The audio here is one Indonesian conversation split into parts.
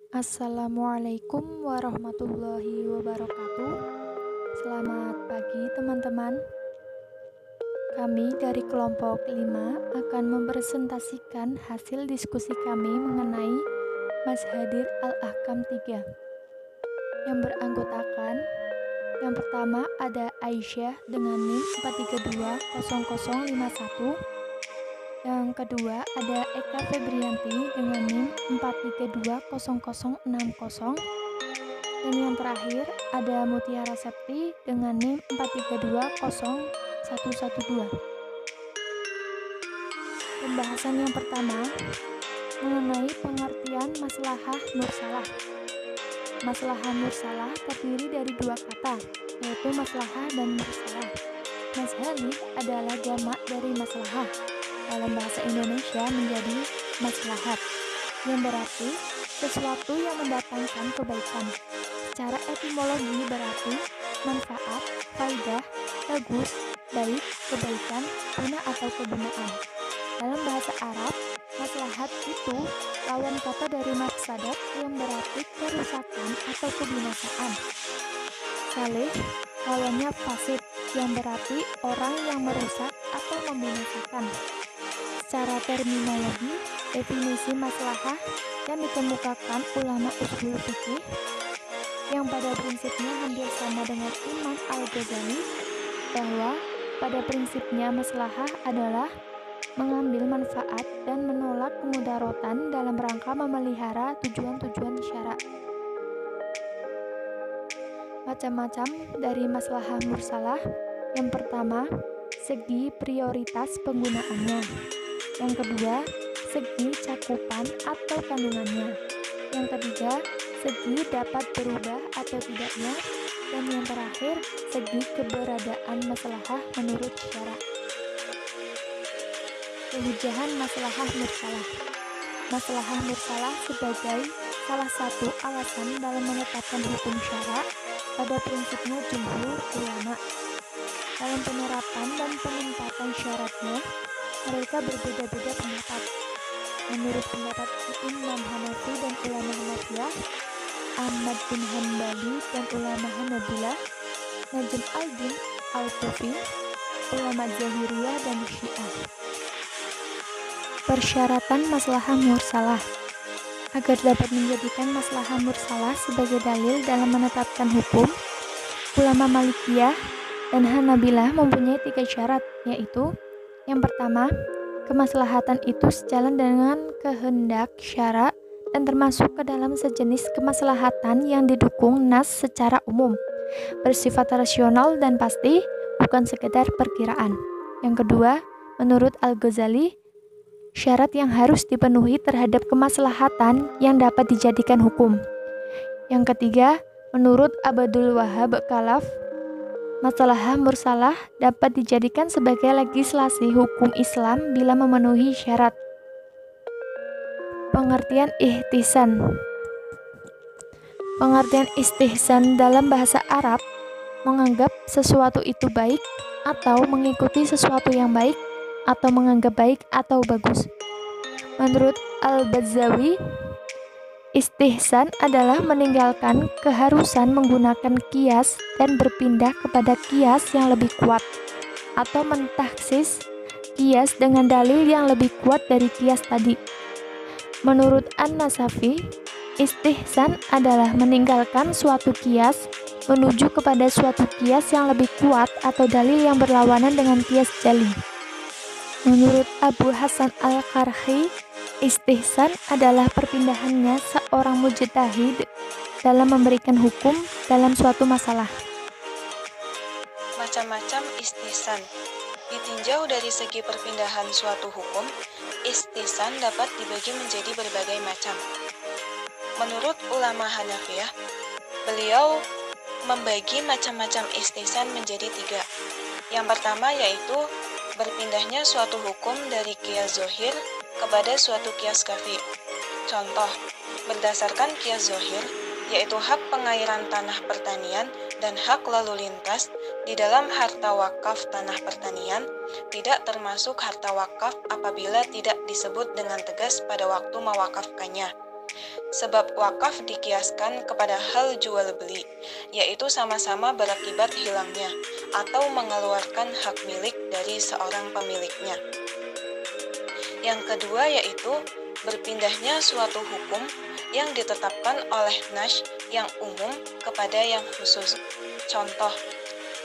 Assalamualaikum warahmatullahi wabarakatuh. Selamat pagi teman-teman. Kami dari kelompok 5 akan mempresentasikan hasil diskusi kami mengenai Mazhadir Al-Ahkam 3 yang beranggotakan yang pertama ada Aisyah dengan NIM 4320051. Yang kedua ada Eka Febrianti dengan NIM 4320060. Dan yang terakhir ada Mutiara Septi dengan NIM 4320112. Pembahasan yang pertama mengenai pengertian maslahah mursalah. Maslahah mursalah terdiri dari dua kata, yaitu maslahah dan mursalah. Mazhari adalah jamak dari maslahah. Dalam bahasa Indonesia menjadi maslahat, yang berarti sesuatu yang mendatangkan kebaikan. Secara etimologi berarti manfaat, faidah, bagus, baik, kebaikan, guna atau kegunaan. Dalam bahasa Arab, maslahat itu lawan kata dari mafsadat yang berarti kerusakan atau kebinasaan. Saleh lawannya fasid yang berarti orang yang merusak atau membinasakan. Secara terminologi, definisi maslahah yang dikemukakan ulama ushul fikih yang pada prinsipnya hampir sama dengan Imam Al-Ghazali, bahwa pada prinsipnya maslahah adalah mengambil manfaat dan menolak kemudaratan dalam rangka memelihara tujuan-tujuan syara. Macam-macam dari maslahah mursalah. Yang pertama, segi prioritas penggunaannya. Yang kedua, segi cakupan atau kandungannya. Yang ketiga, segi dapat berubah atau tidaknya. Dan yang terakhir, segi keberadaan maslahah menurut syara. Kehujahan maslahah mursalah. Maslahah mursalah sebagai salah satu alasan dalam menetapkan hukum syara pada prinsipnya jumhur ulama. Dalam penerapan dan penempatan syaratnya, mereka berbeda-beda pendapat. Menurut pendapat Imam Hanafi dan ulama Hanafiyah, Ahmad bin Hanbali dan ulama Hanabilah, Najm al-Din al-Tufi, ulama Zahiriyah dan Syiah. Persyaratan maslahah mursalah. Agar dapat menjadikan maslahah mursalah sebagai dalil dalam menetapkan hukum, ulama Malikiyah dan Hanabilah mempunyai 3 syarat, yaitu yang pertama, kemaslahatan itu sejalan dengan kehendak syara dan termasuk ke dalam sejenis kemaslahatan yang didukung nas secara umum, bersifat rasional dan pasti, bukan sekedar perkiraan. Yang kedua, menurut Al-Ghazali, syarat yang harus dipenuhi terhadap kemaslahatan yang dapat dijadikan hukum. Yang ketiga, menurut Abdul Wahab Khalaf, maslahah mursalah dapat dijadikan sebagai legislasi hukum Islam bila memenuhi syarat. Pengertian ihtisan. Pengertian istihsan dalam bahasa Arab menganggap sesuatu itu baik atau mengikuti sesuatu yang baik atau menganggap baik atau bagus. Menurut Al-Bazzawi, istihsan adalah meninggalkan keharusan menggunakan kias dan berpindah kepada kias yang lebih kuat, atau mentaksis kias dengan dalil yang lebih kuat dari kias tadi. Menurut An-Nasafi, istihsan adalah meninggalkan suatu kias menuju kepada suatu kias yang lebih kuat atau dalil yang berlawanan dengan kias jali. Menurut Abu Hasan Al-Karhi, istihsan adalah perpindahannya seorang mujtahid dalam memberikan hukum dalam suatu masalah. Macam-macam istihsan. Ditinjau dari segi perpindahan suatu hukum, istihsan dapat dibagi menjadi berbagai macam. Menurut ulama Hanafiyah, beliau membagi macam-macam istihsan menjadi 3. Yang pertama yaitu berpindahnya suatu hukum dari qiyas zohir kepada suatu qiyas kafi. Contoh, berdasarkan qiyas zohir, yaitu hak pengairan tanah pertanian dan hak lalu lintas di dalam harta wakaf tanah pertanian tidak termasuk harta wakaf apabila tidak disebut dengan tegas pada waktu mewakafkannya. Sebab wakaf dikiaskan kepada hal jual beli, yaitu sama-sama berakibat hilangnya atau mengeluarkan hak milik dari seorang pemiliknya. Yang kedua yaitu berpindahnya suatu hukum yang ditetapkan oleh nas yang umum kepada yang khusus. Contoh,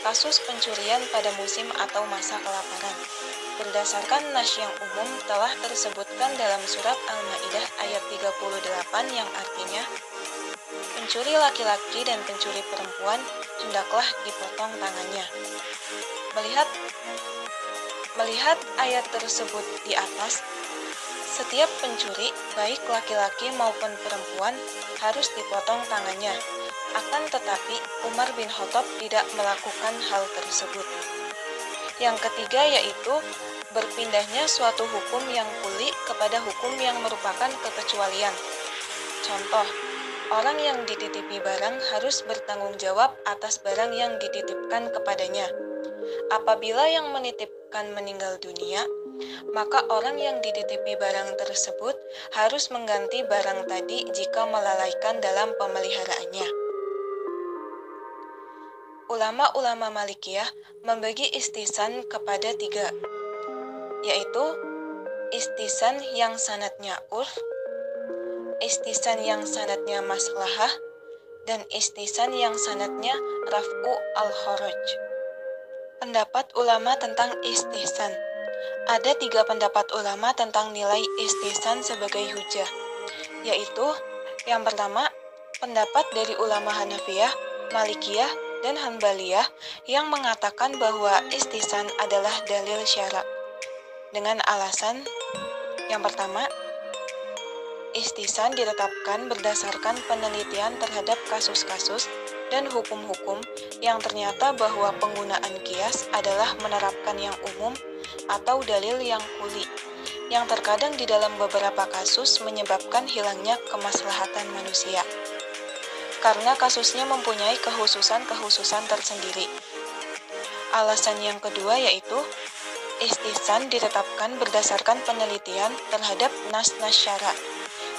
kasus pencurian pada musim atau masa kelaparan. Berdasarkan nas yang umum telah tersebutkan dalam surat Al-Maidah ayat 38 yang artinya, pencuri laki-laki dan pencuri perempuan hendaklah dipotong tangannya. Melihat ayat tersebut di atas, setiap pencuri, baik laki-laki maupun perempuan, harus dipotong tangannya. Akan tetapi, Umar bin Khattab tidak melakukan hal tersebut. Yang ketiga yaitu berpindahnya suatu hukum yang kuli kepada hukum yang merupakan kekecualian. Contoh, orang yang dititipi barang harus bertanggung jawab atas barang yang dititipkan kepadanya. Apabila yang menitipkan meninggal dunia, maka orang yang dititipi barang tersebut harus mengganti barang tadi jika melalaikan dalam pemeliharaannya. Ulama-ulama Malikiyah membagi istisan kepada 3, yaitu istisan yang sanadnya urf, istisan yang sanadnya maslahah, dan istisan yang sanadnya raf'u al-kharaj. Pendapat ulama tentang istisan. Ada 3 pendapat ulama tentang nilai istisan sebagai hujah, yaitu yang pertama, pendapat dari ulama Hanafiyah, Malikiyah, dan Hanbaliyah yang mengatakan bahwa istisan adalah dalil syara. Dengan alasan yang pertama, istisan ditetapkan berdasarkan penelitian terhadap kasus-kasus dan hukum-hukum yang ternyata bahwa penggunaan kias adalah menerapkan yang umum atau dalil yang kuli, yang terkadang di dalam beberapa kasus menyebabkan hilangnya kemaslahatan manusia, karena kasusnya mempunyai kehususan-kehususan tersendiri. Alasan yang kedua yaitu istisan ditetapkan berdasarkan penelitian terhadap nas-nas syara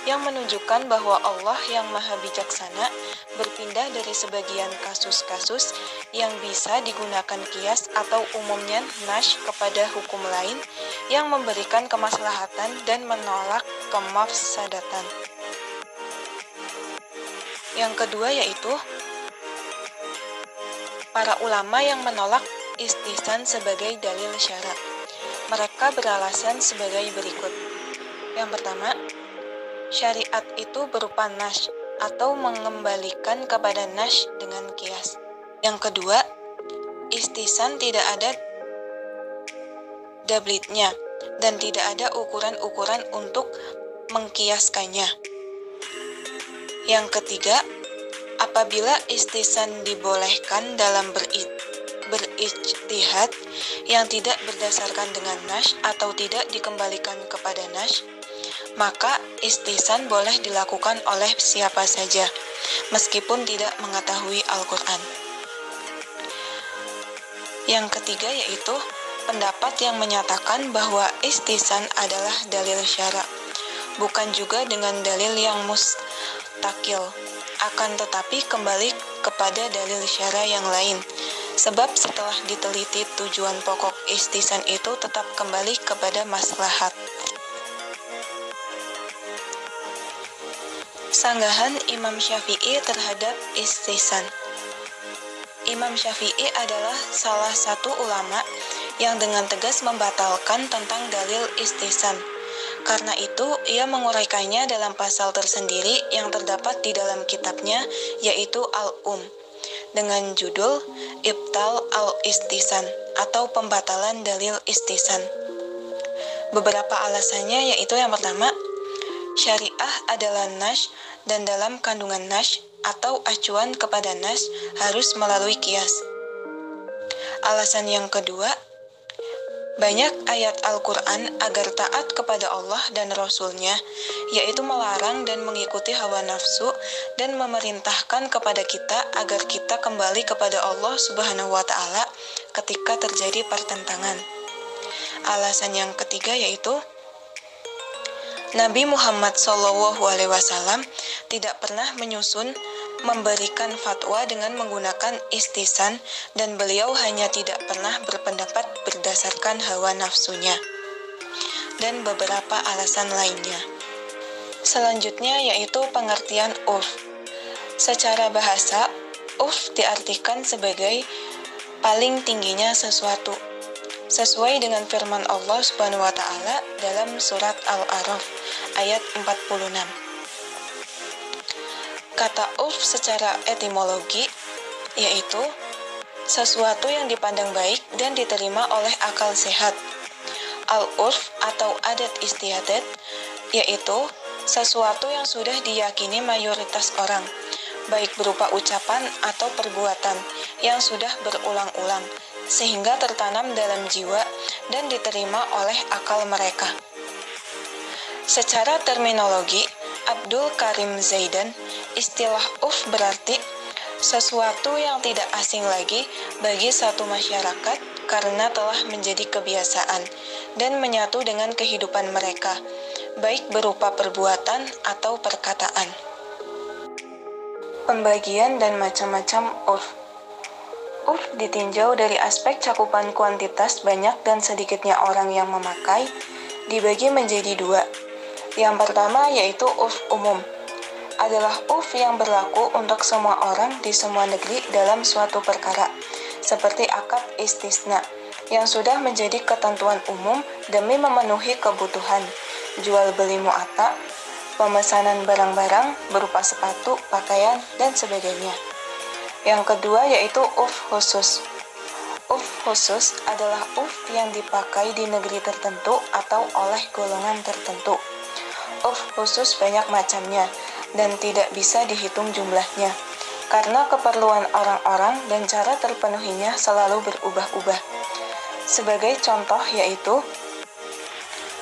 yang menunjukkan bahwa Allah yang maha bijaksana berpindah dari sebagian kasus-kasus yang bisa digunakan kias atau umumnya nas kepada hukum lain yang memberikan kemaslahatan dan menolak kemafsadatan. Yang kedua yaitu para ulama yang menolak istisan sebagai dalil syara. Mereka beralasan sebagai berikut. Yang pertama, syariat itu berupa nas atau mengembalikan kepada nas dengan kias. Yang kedua, istisan tidak ada dablitnya dan tidak ada ukuran-ukuran untuk mengkiaskannya. Yang ketiga, apabila istisan dibolehkan dalam berijtihad yang tidak berdasarkan dengan nas atau tidak dikembalikan kepada nas, maka istisan boleh dilakukan oleh siapa saja, meskipun tidak mengetahui Al-Quran. Yang ketiga yaitu pendapat yang menyatakan bahwa istisan adalah dalil syara, bukan juga dengan dalil yang mustakil, akan tetapi kembali kepada dalil syara yang lain, sebab setelah diteliti tujuan pokok istisan itu tetap kembali kepada maslahat. Sanggahan Imam Syafi'i terhadap istisan. Imam Syafi'i adalah salah satu ulama yang dengan tegas membatalkan tentang dalil istisan. Karena itu, ia menguraikannya dalam pasal tersendiri yang terdapat di dalam kitabnya, yaitu Al-Um, dengan judul Ibtal al-Istisan atau pembatalan dalil istisan. Beberapa alasannya yaitu yang pertama, syariah adalah nas dan dalam kandungan nas atau acuan kepada nas harus melalui kias. Alasan yang kedua, banyak ayat Al-Quran agar taat kepada Allah dan Rasul-Nya, yaitu melarang dan mengikuti hawa nafsu dan memerintahkan kepada kita agar kita kembali kepada Allah Subhanahu wa Ta'ala ketika terjadi pertentangan. Alasan yang ketiga yaitu Nabi Muhammad SAW tidak pernah menyusun memberikan fatwa dengan menggunakan istisan, dan beliau hanya tidak pernah berpendapat berdasarkan hawa nafsunya dan beberapa alasan lainnya. Selanjutnya yaitu pengertian urf. Secara bahasa, urf diartikan sebagai paling tingginya sesuatu, sesuai dengan firman Allah Subhanahu wa taala dalam surat Al-A'raf ayat 46. Kata urf secara etimologi yaitu sesuatu yang dipandang baik dan diterima oleh akal sehat. Al-urf atau adat istiadat yaitu sesuatu yang sudah diyakini mayoritas orang, baik berupa ucapan atau perbuatan yang sudah berulang-ulang, sehingga tertanam dalam jiwa dan diterima oleh akal mereka. Secara terminologi, Abdul Karim Zaidan, istilah urf berarti sesuatu yang tidak asing lagi bagi satu masyarakat karena telah menjadi kebiasaan dan menyatu dengan kehidupan mereka, baik berupa perbuatan atau perkataan. Pembagian dan macam-macam urf. Urf ditinjau dari aspek cakupan kuantitas banyak dan sedikitnya orang yang memakai, dibagi menjadi dua. Yang pertama yaitu urf umum, adalah urf yang berlaku untuk semua orang di semua negeri dalam suatu perkara, seperti akad istisna, yang sudah menjadi ketentuan umum demi memenuhi kebutuhan, jual beli mu'ata, pemesanan barang-barang berupa sepatu, pakaian, dan sebagainya. Yang kedua yaitu urf khusus. Urf khusus adalah urf yang dipakai di negeri tertentu atau oleh golongan tertentu. Urf khusus banyak macamnya dan tidak bisa dihitung jumlahnya, karena keperluan orang-orang dan cara terpenuhinya selalu berubah-ubah. Sebagai contoh yaitu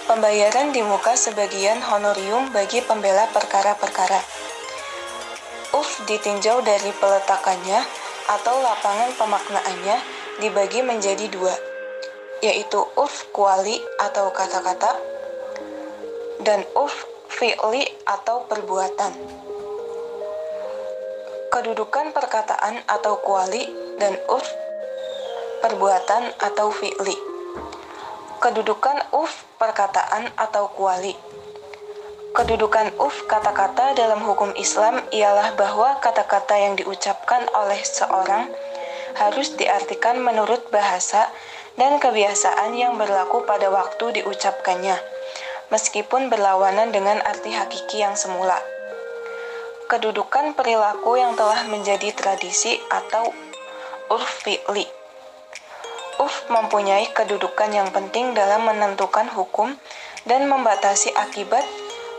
pembayaran di muka sebagian honorium bagi pembela perkara-perkara. Urf ditinjau dari peletakannya atau lapangan pemaknaannya dibagi menjadi dua, yaitu urf kuali atau kata-kata dan urf fi'li atau perbuatan. Kedudukan perkataan atau kuali dan urf perbuatan atau fi'li. Kedudukan urf perkataan atau kuali. Kedudukan urf kata-kata dalam hukum Islam ialah bahwa kata-kata yang diucapkan oleh seorang harus diartikan menurut bahasa dan kebiasaan yang berlaku pada waktu diucapkannya, meskipun berlawanan dengan arti hakiki yang semula. Kedudukan perilaku yang telah menjadi tradisi atau urf fi'li. Urf mempunyai kedudukan yang penting dalam menentukan hukum dan membatasi akibat,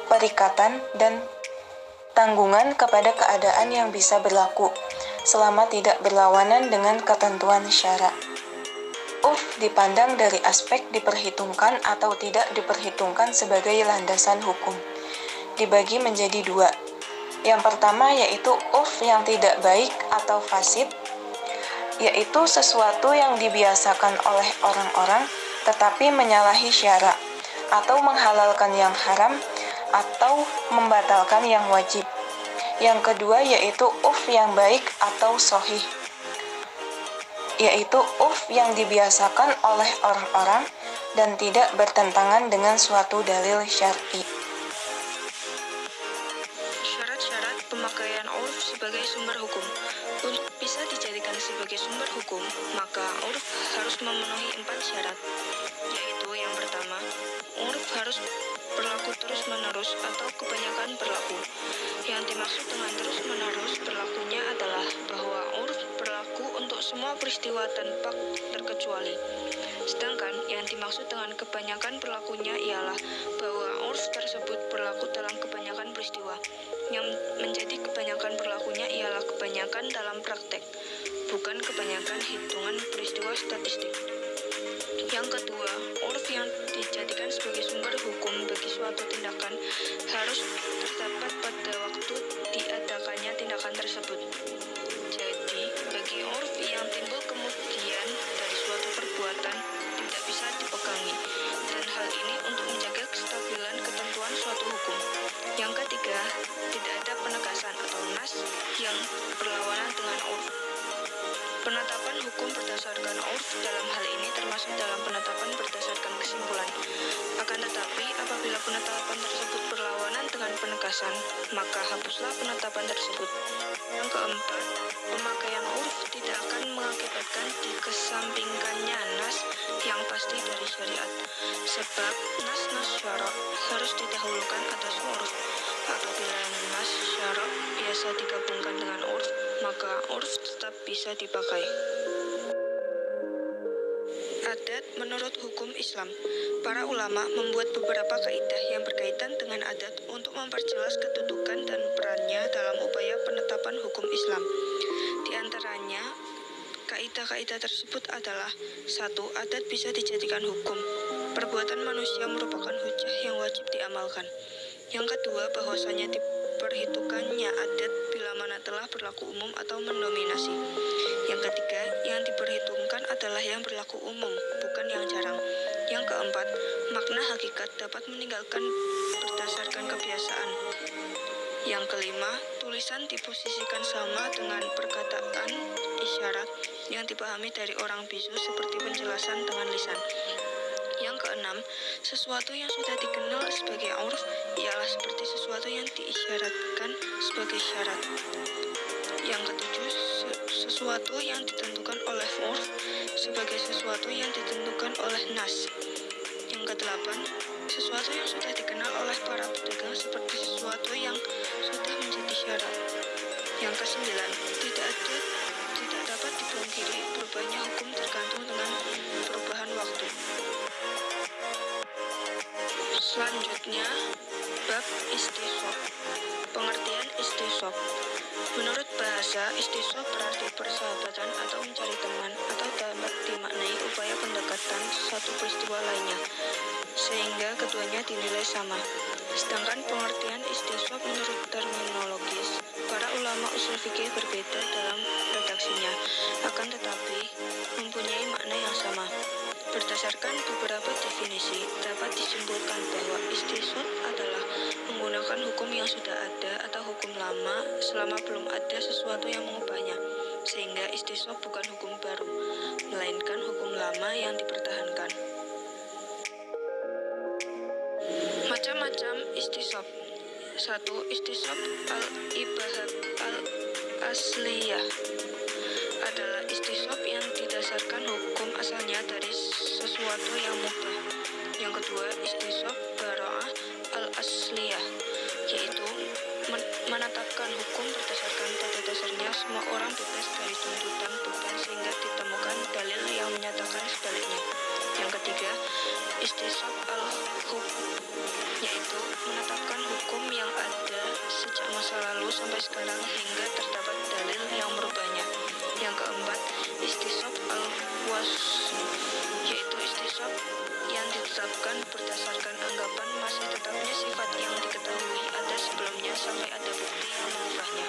perikatan, dan tanggungan kepada keadaan yang bisa berlaku, selama tidak berlawanan dengan ketentuan syara. Urf dipandang dari aspek diperhitungkan atau tidak diperhitungkan sebagai landasan hukum. Dibagi menjadi dua. Yang pertama yaitu urf yang tidak baik atau fasid, yaitu sesuatu yang dibiasakan oleh orang-orang tetapi menyalahi syara, atau menghalalkan yang haram, atau membatalkan yang wajib. Yang kedua yaitu urf yang baik atau sahih, yaitu urf yang dibiasakan oleh orang-orang dan tidak bertentangan dengan suatu dalil syar'i. Syarat-syarat pemakaian urf sebagai sumber hukum. Untuk bisa dijadikan sebagai sumber hukum, maka urf harus memenuhi 4 syarat, yaitu yang pertama, urf harus berlaku terus-menerus atau kebanyakan berlaku. Yang dimaksud dengan terus-menerus berlakunya adalah bahwa urf berlaku untuk semua peristiwa tanpa terkecuali. Sedangkan yang dimaksud dengan kebanyakan berlakunya ialah bahwa urf tersebut berlaku dalam kebanyakan peristiwa. Yang menjadi kebanyakan berlakunya ialah kebanyakan dalam praktek, bukan kebanyakan hitungan peristiwa statistik. Yang kedua, urf yang dijadikan sebagai sumber hukum bagi suatu tindakan harus terdapat pada waktu diadakannya tindakan tersebut. Jadi, bagi urf yang timbul kemudian dari suatu perbuatan tidak bisa dipegangi, dan hal ini untuk menjaga kestabilan ketentuan suatu yang berlawanan dengan urf. Penetapan hukum berdasarkan urf dalam hal ini termasuk dalam penetapan berdasarkan kesimpulan. Akan tetapi, apabila penetapan tersebut berlawanan dengan penegasan, maka hapuslah penetapan tersebut. Yang keempat, pemakaian urf tidak akan mengakibatkan dikesampingkannya nas yang pasti dari syariat, sebab nas-nas syara' harus didahulukan atas urf. Apabila nas syara' biasa digabungkan dengan urf, maka urf tetap bisa dipakai. Adat menurut hukum Islam. Para ulama membuat beberapa kaidah yang berkaitan dengan adat untuk memperjelas kedudukan dan perannya dalam upaya penetapan hukum Islam. Di antaranya, kaidah-kaidah tersebut adalah: 1. Adat bisa dijadikan hukum. Perbuatan manusia merupakan hujjah yang wajib diamalkan. Yang kedua, bahwasanya diperhitungkannya adat bila mana telah berlaku umum atau mendominasi. Yang ketiga, yang diperhitungkan adalah yang berlaku umum, bukan yang jarang. Yang keempat, makna hakikat dapat meninggalkan berdasarkan kebiasaan. Yang kelima, tulisan diposisikan sama dengan perkataan isyarat yang dipahami dari orang bisu seperti penjelasan dengan lisan. Yang keenam, sesuatu yang sudah dikenal sebagai urf ialah seperti sesuatu yang diisyaratkan sebagai syarat. Yang ketujuh, sesuatu yang ditentukan oleh urf sebagai sesuatu yang ditentukan oleh nas. Yang kedelapan, sesuatu yang sudah dikenal oleh para pedagang seperti sesuatu yang sudah menjadi syarat. Yang kesembilan, tidak dapat dipungkiri berubahnya hukum tergantung dengan perubahan waktu. Selanjutnya, bab istisop. Pengertian istisop. Menurut bahasa, istisop berarti persahabatan atau mencari teman, atau dapat dimaknai upaya pendekatan satu peristiwa lainnya, sehingga keduanya dinilai sama. Sedangkan pengertian istisop menurut terminologis, para ulama usul fikih berbeda dalam redaksinya, akan tetapi mempunyai makna yang sama. Berdasarkan beberapa definisi, dapat disimpulkan bahwa istisop adalah menggunakan hukum yang sudah ada atau hukum lama selama belum ada sesuatu yang mengubahnya, sehingga istisop bukan hukum baru, melainkan hukum lama yang dipertahankan. Macam-macam istisop. 1. Istisop al-ibahab al-asliyah adalah istisop yang didasarkan hukum asalnya dari sesuatu yang mubah. Yang kedua, istisop bara'ah al-asliyah, yaitu menetapkan hukum berdasarkan pada dasarnya semua orang bebas dari tuntutan beban sehingga ditemukan dalil yang menyatakan sebaliknya. Yang ketiga, istisop al-hukm, yaitu menetapkan hukum yang ada sejak masa lalu sampai sekarang hingga terdapat dalil yang merubahnya. Yang keempat, istisop al-wasf, yaitu istisop yang ditetapkan berdasarkan anggapan masih tetapnya sifat yang diketahui ada sebelumnya sampai ada bukti yang mengubahnya.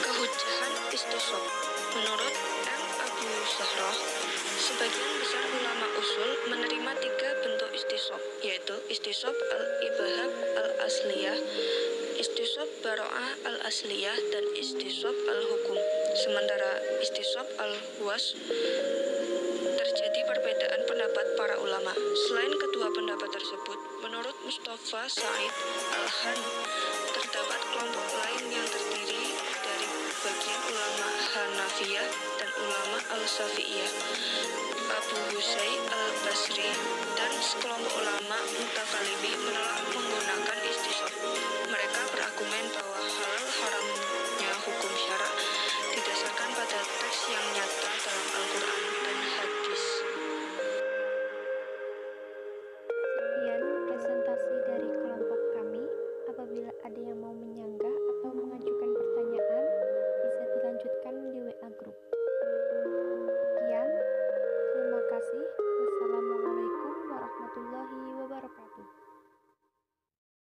Kehujjahan istisop. Menurut M. Abu Zahroh, sebagian besar ulama usul menerima 3 bentuk istisop, yaitu istisop al-ibahab al-asliyah, istisop bara'ah al-asliyah, dan istisop al-hukum. Sementara istisop al-wasf terjadi perbedaan pendapat para ulama. Selain kedua pendapat tersebut, menurut Mustafa Said Al-Han, terdapat kelompok lain yang terdiri dari bagian ulama Hanafiyah dan ulama Al-Syafi'iyah, Abu Husain Al-Basri, dan sekelompok